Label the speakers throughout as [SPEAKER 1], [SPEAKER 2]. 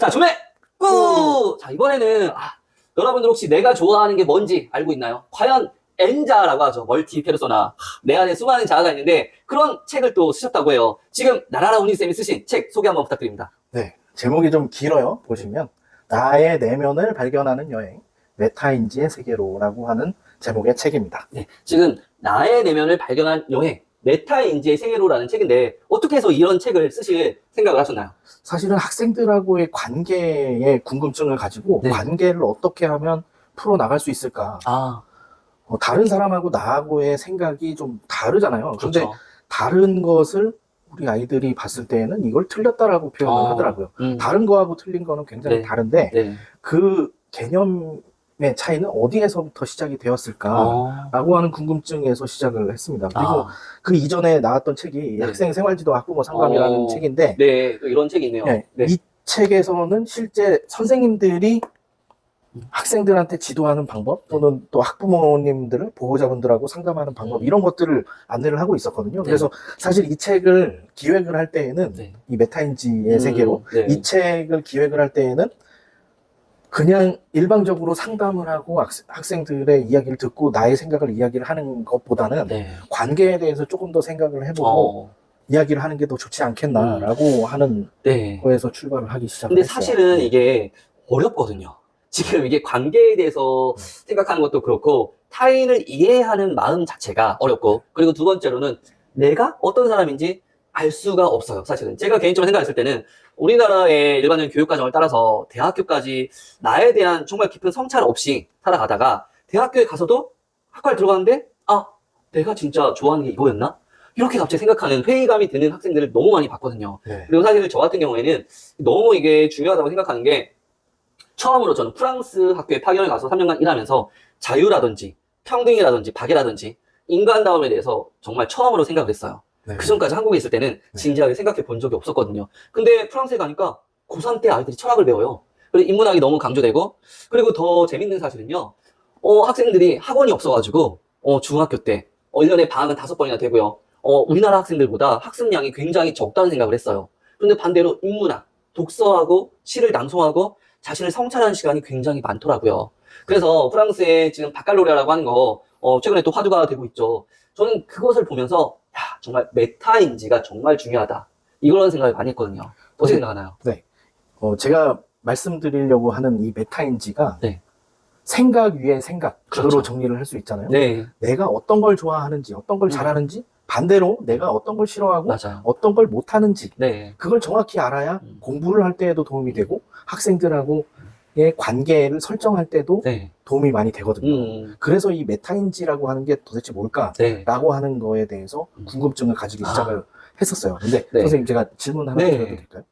[SPEAKER 1] 자, 조매! 꾸! 자, 이번에는, 여러분들 혹시 내가 좋아하는 게 뭔지 알고 있나요? 과연 N자라고 하죠. 멀티 페르소나. 내 안에 수많은 자아가 있는데 그런 책을 또 쓰셨다고 해요. 지금 나라라 운이쌤이 쓰신 책 소개 한번 부탁드립니다.
[SPEAKER 2] 네, 제목이 좀 길어요. 보시면 나의 내면을 발견하는 여행, 메타인지의 세계로라고 하는 제목의 책입니다.
[SPEAKER 1] 네, 지금 나의 내면을 발견한 여행, 메타인지의 세계로라는 책인데 어떻게 해서 이런 책을 쓰실 생각을 하셨나요?
[SPEAKER 2] 사실은 학생들하고의 관계에 궁금증을 가지고
[SPEAKER 1] 네.
[SPEAKER 2] 관계를 어떻게 하면 풀어나갈 수 있을까? 다른 사람하고 나하고의 생각이 좀 다르잖아요. 그런데
[SPEAKER 1] 그렇죠.
[SPEAKER 2] 다른 것을 우리 아이들이 봤을 때에는 이걸 틀렸다라고 표현을 하더라고요. 다른 거하고 틀린 거는 굉장히
[SPEAKER 1] 네.
[SPEAKER 2] 다른데
[SPEAKER 1] 네.
[SPEAKER 2] 그 개념의 차이는 어디에서부터 시작이 되었을까라고 하는 궁금증에서 시작을 했습니다. 그리고 그 이전에 나왔던 책이
[SPEAKER 1] 네.
[SPEAKER 2] 학생 생활지도 학부모 상담이라는 책인데
[SPEAKER 1] 네, 또 이런 책이 있네요.
[SPEAKER 2] 네,
[SPEAKER 1] 네.
[SPEAKER 2] 이 책에서는 실제 선생님들이 학생들한테 지도하는 방법 또는 또 학부모님들을 보호자분들하고 상담하는 방법 이런 것들을 안내를 하고 있었거든요. 그래서 사실 이 책을 기획을 할 때에는 이 메타인지의 세계로 이 책을 기획을 할 때에는 그냥 일방적으로 상담을 하고 학생들의 이야기를 듣고 나의 생각을 이야기를 하는 것보다는 관계에 대해서 조금 더 생각을 해보고 이야기를 하는 게 더 좋지 않겠나라고 하는 거에서 출발을 하기 시작을
[SPEAKER 1] 근데
[SPEAKER 2] 했어요.
[SPEAKER 1] 사실은 이게 어렵거든요. 지금 이게 관계에 대해서 생각하는 것도 그렇고 타인을 이해하는 마음 자체가 어렵고 그리고 두 번째로는 내가 어떤 사람인지 알 수가 없어요. 사실은 제가 개인적으로 생각했을 때는 우리나라의 일반적인 교육과정을 따라서 대학교까지 나에 대한 정말 깊은 성찰 없이 살아가다가 대학교에 가서도 학과에 들어가는데 내가 진짜 좋아하는 게 이거였나? 이렇게 갑자기 생각하는 회의감이 드는 학생들을 너무 많이 봤거든요. 그리고 사실 저 같은 경우에는 너무 이게 중요하다고 생각하는 게 처음으로 저는 프랑스 학교에 파견을 가서 3년간 일하면서 자유라든지 평등이라든지 박애라든지 인간다움에 대해서 정말 처음으로 생각을 했어요. 그 전까지 한국에 있을 때는 진지하게 생각해 본 적이 없었거든요. 근데 프랑스에 가니까 고3 때 아이들이 철학을 배워요. 그리고 인문학이 너무 강조되고 그리고 더 재밌는 사실은요. 학생들이 학원이 없어가지고 중학교 때 1년에 방학은 5번이나 되고요. 우리나라 학생들보다 학습량이 굉장히 적다는 생각을 했어요. 그런데 반대로 인문학, 독서하고 시를 낭송하고 자신을 성찰하는 시간이 굉장히 많더라고요. 그래서 프랑스의 지금 바칼로레아라고 하는 거 최근에 또 화두가 되고 있죠. 저는 그것을 보면서 정말 메타인지가 정말 중요하다. 이런 생각을 많이 했거든요. 어떻게 생각하나요?
[SPEAKER 2] 네. 제가 말씀드리려고 하는 이 메타인지가 생각 위에 생각으로 정리를 할 수 있잖아요. 내가 어떤 걸 좋아하는지, 어떤 걸 잘하는지, 반대로 내가 어떤 걸 싫어하고 어떤 걸 못하는지 그걸 정확히 알아야 공부를 할 때에도 도움이 되고 학생들하고의 관계를 설정할 때도 도움이 많이 되거든요. 그래서 이 메타인지라고 하는 게 도대체 뭘까라고 하는 거에 대해서 궁금증을 가지기 시작을 했었어요. 근데 선생님 제가 질문 하나 드려도 될까요?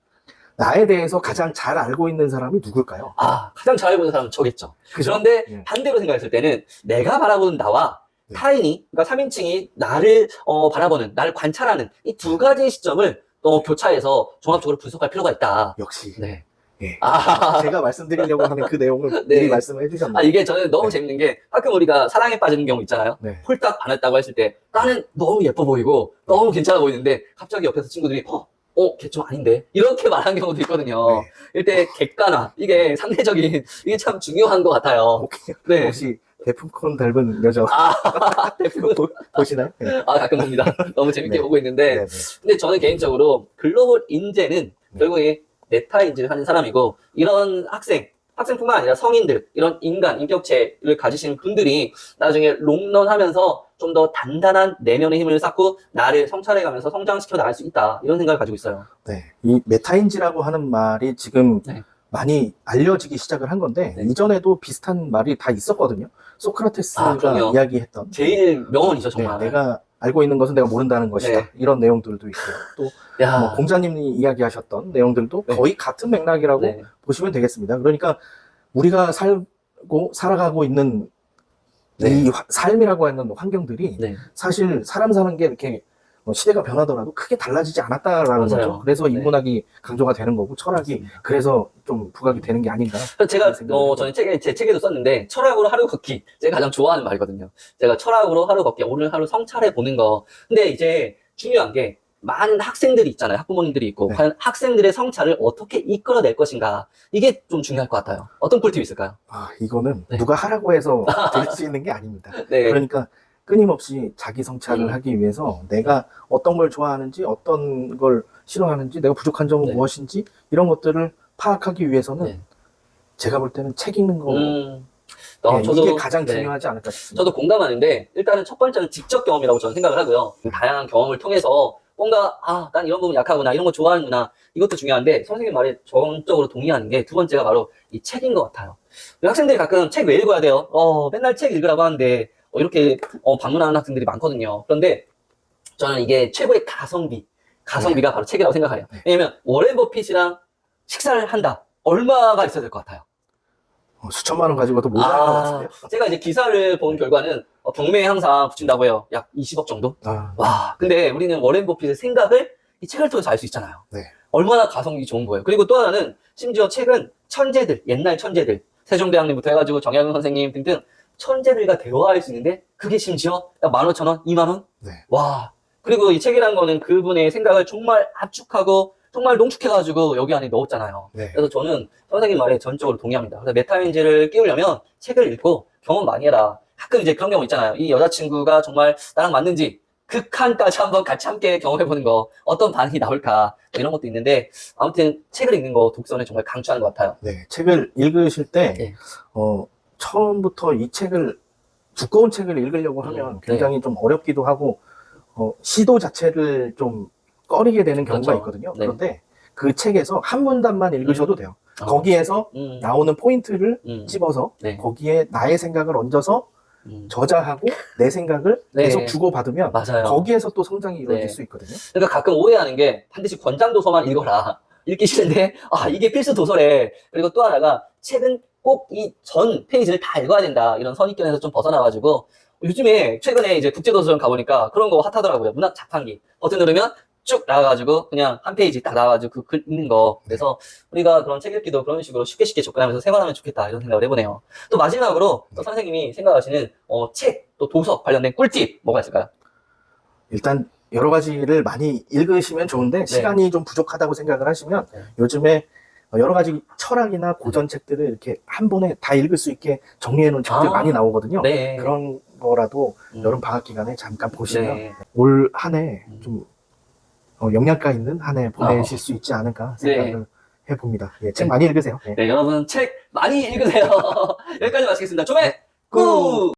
[SPEAKER 2] 나에 대해서 가장 잘 알고 있는 사람이 누굴까요?
[SPEAKER 1] 가장 잘 알고 있는 사람은 저겠죠. 그런데 반대로 생각했을 때는 내가 바라보는 나와 타인이, 그러니까 3인칭이 나를 바라보는, 나를 관찰하는 이 두 가지 시점을 교차해서 종합적으로 분석할 필요가 있다.
[SPEAKER 2] 역시.
[SPEAKER 1] 제가
[SPEAKER 2] 말씀드리려고 하는 그 내용을 미리 말씀을 해주셨네요.
[SPEAKER 1] 이게 저는 너무 재밌는 게 가끔 우리가 사랑에 빠지는 경우 있잖아요. 홀딱 반했다고 했을 때 나는 너무 예뻐 보이고 너무 괜찮아 보이는데 갑자기 옆에서 친구들이 걔 좀 아닌데? 이렇게 말하는 경우도 있거든요. 이때 객관화, 이게 상대적인, 이게 참 중요한 것 같아요.
[SPEAKER 2] 혹시 데프콘 닮은 여자
[SPEAKER 1] 대부분
[SPEAKER 2] 보시나요?
[SPEAKER 1] 가끔 봅니다. 너무 재밌게 보고 있는데 근데 저는 개인적으로 글로벌 인재는 결국에 메타인지를 하는 사람이고 이런 학생뿐만 아니라 성인들, 이런 인간, 인격체를 가지신 분들이 나중에 롱런 하면서 좀 더 단단한 내면의 힘을 쌓고 나를 성찰해가면서 성장시켜 나갈 수 있다. 이런 생각을 가지고 있어요.
[SPEAKER 2] 이 메타인지라고 하는 말이 지금 많이 알려지기 시작을 한 건데 이전에도 비슷한 말이 다 있었거든요. 소크라테스가 이야기했던
[SPEAKER 1] 제일 명언이죠, 정말.
[SPEAKER 2] 내가 알고 있는 것은 내가 모른다는 것이다. 이런 내용들도 있고요. 또 공자님이 이야기하셨던 내용들도 거의 같은 맥락이라고 보시면 되겠습니다. 그러니까 우리가 살아가고 있는 이 삶이라고 하는 환경들이 사실 사람 사는 게 이렇게 시대가 변하더라도 크게 달라지지 않았다라는 거죠. 그래서 인문학이 강조가 되는 거고 철학이 그래서 좀 부각이 되는 게 아닌가.
[SPEAKER 1] 제가 저는 제 책에도 썼는데 철학으로 하루 걷기 제가 가장 좋아하는 말이거든요. 제가 철학으로 하루 걷기 오늘 하루 성찰해 보는 거. 근데 이제 중요한 게 많은 학생들이 있잖아요. 학부모님들이 있고
[SPEAKER 2] 네.
[SPEAKER 1] 과연 학생들의 성찰을 어떻게 이끌어낼 것인가 이게 좀 중요할 것 같아요. 어떤 꿀팁이 있을까요?
[SPEAKER 2] 이거는
[SPEAKER 1] 네.
[SPEAKER 2] 누가 하라고 해서 될 수 있는 게 아닙니다.
[SPEAKER 1] 네.
[SPEAKER 2] 그러니까 끊임없이 자기 성찰을 하기 위해서 내가 어떤 걸 좋아하는지, 어떤 걸 싫어하는지, 내가 부족한 점은
[SPEAKER 1] 네.
[SPEAKER 2] 무엇인지 이런 것들을 파악하기 위해서는
[SPEAKER 1] 네.
[SPEAKER 2] 제가 볼 때는 책 읽는 거
[SPEAKER 1] 저도
[SPEAKER 2] 이게 가장
[SPEAKER 1] 네.
[SPEAKER 2] 중요하지 않을까 싶습니다.
[SPEAKER 1] 저도 공감하는데 일단은 첫 번째는 직접 경험이라고 저는 생각을 하고요. 다양한 경험을 통해서 뭔가 난 이런 부분 약하구나, 이런 거 좋아하는구나, 이것도 중요한데 선생님 말에 전적으로 동의하는 게 두 번째가 바로 이 책인 것 같아요. 학생들이 가끔 책 왜 읽어야 돼요? 맨날 책 읽으라고 하는데 이렇게 방문하는 학생들이 많거든요. 그런데 저는 이게 최고의 가성비가 바로 책이라고 생각해요. 왜냐면 워렌 버핏이랑 식사를 한다. 얼마가 있어야 될 것 같아요?
[SPEAKER 2] 수천만 원 가지고도 모자랄 것 같은데요.
[SPEAKER 1] 제가 이제 기사를 본 결과는 경매에 항상 붙인다고 해요. 약 20억 정도? 와, 근데 우리는 워렌 버핏의 생각을 이 책을 통해서 알 수 있잖아요.
[SPEAKER 2] 네.
[SPEAKER 1] 얼마나 가성비 좋은 거예요. 그리고 또 하나는 심지어 책은 천재들, 옛날 천재들, 세종대왕님부터 해가지고 정약용 선생님 등등 천재들과 대화할 수 있는데 그게 심지어 약 15,000원, 2만원?
[SPEAKER 2] 네.
[SPEAKER 1] 와, 그리고 이 책이라는 거는 그분의 생각을 정말 압축하고 정말 농축해가지고 여기 안에 넣었잖아요.
[SPEAKER 2] 네.
[SPEAKER 1] 그래서 저는 선생님 말에 전적으로 동의합니다. 그래서 메타인지를 끼우려면 책을 읽고 경험 많이 해라. 가끔 이제 그런 경우 있잖아요. 이 여자친구가 정말 나랑 맞는지 극한까지 한번 같이 함께 경험해보는 거, 어떤 반응이 나올까, 뭐 이런 것도 있는데, 아무튼 책을 읽는 거 독서는 정말 강추하는 것 같아요.
[SPEAKER 2] 네. 책을 읽으실 때,
[SPEAKER 1] 네.
[SPEAKER 2] 처음부터 이 책을, 두꺼운 책을 읽으려고 하면 굉장히 좀 어렵기도 하고, 시도 자체를 좀 꺼리게 되는 경우가
[SPEAKER 1] 그렇죠.
[SPEAKER 2] 있거든요.
[SPEAKER 1] 네.
[SPEAKER 2] 그런데 그 책에서 한 문단만 읽으셔도 돼요. 거기에서 나오는 포인트를 집어서
[SPEAKER 1] 네.
[SPEAKER 2] 거기에 나의 생각을 얹어서 저자하고 내 생각을
[SPEAKER 1] 네.
[SPEAKER 2] 계속 주고받으면
[SPEAKER 1] 맞아요.
[SPEAKER 2] 거기에서 또 성장이 이루어질
[SPEAKER 1] 네.
[SPEAKER 2] 수 있거든요.
[SPEAKER 1] 그러니까 가끔 오해하는 게 반드시 권장 도서만 읽어라. 읽기 싫은데 이게 필수 도서래. 그리고 또 하나가 책은 꼭 이 전 페이지를 다 읽어야 된다. 이런 선입견에서 좀 벗어나가지고 요즘에 최근에 이제 국제도서관 가보니까 그런 거 핫하더라고요. 문학 자판기 버튼 누르면 쭉 나와가지고 그냥 한 페이지 딱 나와가지고 그 글 읽는 거. 그래서 우리가 그런 책 읽기도 그런 식으로 쉽게 접근하면서 생활하면 좋겠다 이런 생각을 해보네요. 또 마지막으로 또 선생님이 생각하시는 책, 또 도서 관련된 꿀팁 뭐가 있을까요?
[SPEAKER 2] 일단 여러 가지를 많이 읽으시면 좋은데 시간이 좀 부족하다고 생각을 하시면 요즘에 여러 가지 철학이나 고전 책들을 이렇게 한 번에 다 읽을 수 있게 정리해 놓은 책들이 많이 나오거든요.
[SPEAKER 1] 네.
[SPEAKER 2] 그런 거라도 여름 방학 기간에 잠깐 보시면
[SPEAKER 1] 네.
[SPEAKER 2] 올 한 해 좀 영양가 있는 한 해 보내실 수 있지 않을까 생각을 해봅니다. 예, 책 많이 읽으세요.
[SPEAKER 1] 네, 여러분 책 많이 읽으세요. 여기까지 마치겠습니다. 조매 꾸!